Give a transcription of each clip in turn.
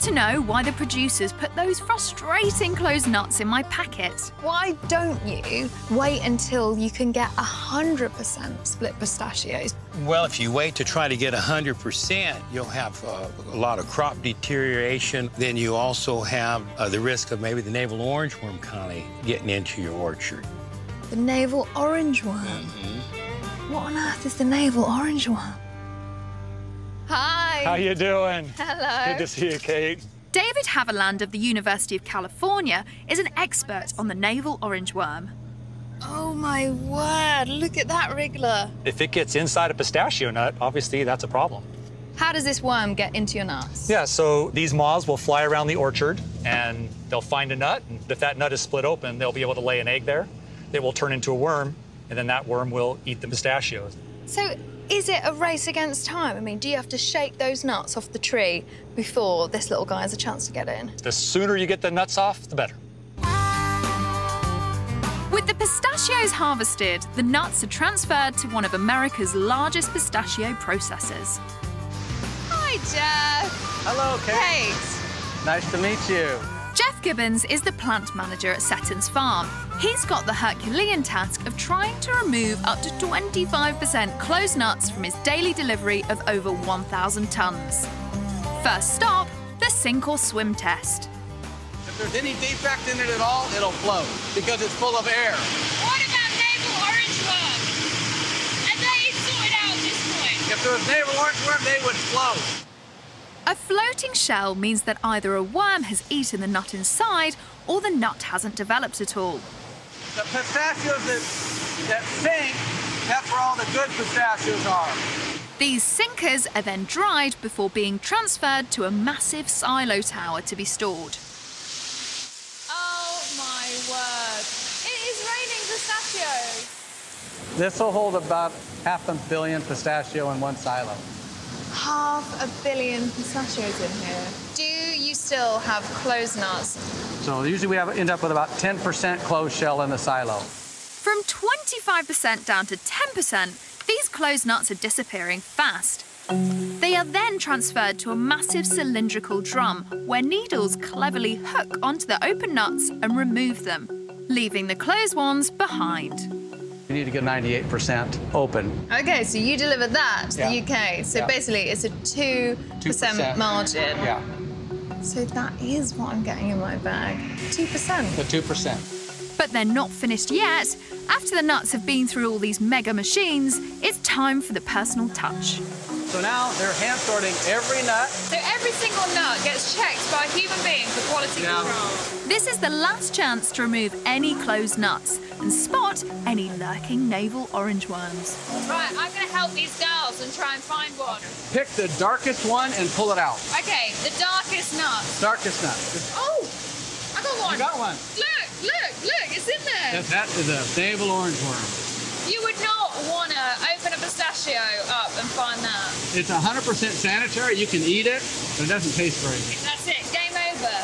Want to know why the producers put those frustrating closed nuts in my packet? Why don't you wait until you can get 100% split pistachios? Well, if you wait to try to get 100%, you'll have a lot of crop deterioration. Then you also have the risk of maybe the naval orangeworm colony getting into your orchard. The naval orangeworm? Mm-hmm. What on earth is the naval orangeworm? Hi. How you doing? Hello. Good to see you, Kate. David Haviland of the University of California is an expert on the naval orangeworm. Oh my word, look at that wriggler. If it gets inside a pistachio nut, obviously that's a problem. How does this worm get into your nuts? Yeah, so these moths will fly around the orchard and they'll find a nut. And if that nut is split open, they'll be able to lay an egg there. It will turn into a worm, and then that worm will eat the pistachios. So is it a race against time? I mean, do you have to shake those nuts off the tree before this little guy has a chance to get in? The sooner you get the nuts off, the better. With the pistachios harvested, the nuts are transferred to one of America's largest pistachio processors. Hi, Jeff. Hello, Kate. Kate. Nice to meet you. Jeff Gibbons is the plant manager at Setton's farm. He's got the Herculean task of trying to remove up to 25% closed nuts from his daily delivery of over 1,000 tons. First stop, the sink or swim test. If there's any defect in it at all, it'll float because it's full of air. What about naval orangeworm? And they sorted out at this point. If there was naval orangeworm, they would float. A floating shell means that either a worm has eaten the nut inside or the nut hasn't developed at all. The pistachios that sink, that's where all the good pistachios are. These sinkers are then dried before being transferred to a massive silo tower to be stored. Oh my word. It is raining pistachios. This will hold about 500 million pistachio in one silo. 500 million pistachios in here. Do you still have closed nuts? So usually we end up with about 10% closed shell in the silo. From 25% down to 10%, these closed nuts are disappearing fast. They are then transferred to a massive cylindrical drum where needles cleverly hook onto the open nuts and remove them, leaving the closed ones behind. You need to get 98% open. Okay, so you delivered that to the UK. So basically it's a 2% margin. Yeah. So that is what I'm getting in my bag. 2%. The 2%. But they're not finished yet. After the nuts have been through all these mega machines, it's time for the personal touch. So now they're hand sorting every nut. So every single nut gets checked by a human being for quality control. This is the last chance to remove any closed nuts and spot any lurking naval orangeworms. Right, I'm going to help these girls and try and find one. Pick the darkest one and pull it out. Okay, the darkest nut. Darkest nut. Oh, I got one. You got one. Look, it's in there. That is a naval orangeworm. You would not want to open a pistachio up and find that. It's 100% sanitary. You can eat it, but it doesn't taste very good. That's it, game over.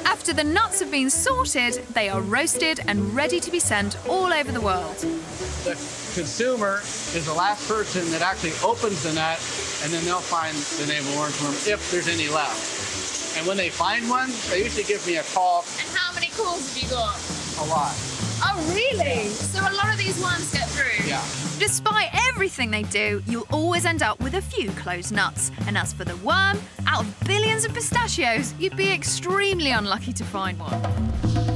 After the nuts have been sorted, they are roasted and ready to be sent all over the world. The consumer is the last person that actually opens the nut, and then they'll find the naval orangeworm if there's any left. And when they find one, they usually give me a call. And how many calls have you got? A lot. Oh, really? So a lot of these worms get through? Yeah. Despite everything they do, you'll always end up with a few closed nuts. And as for the worm, out of billions of pistachios, you'd be extremely unlucky to find one.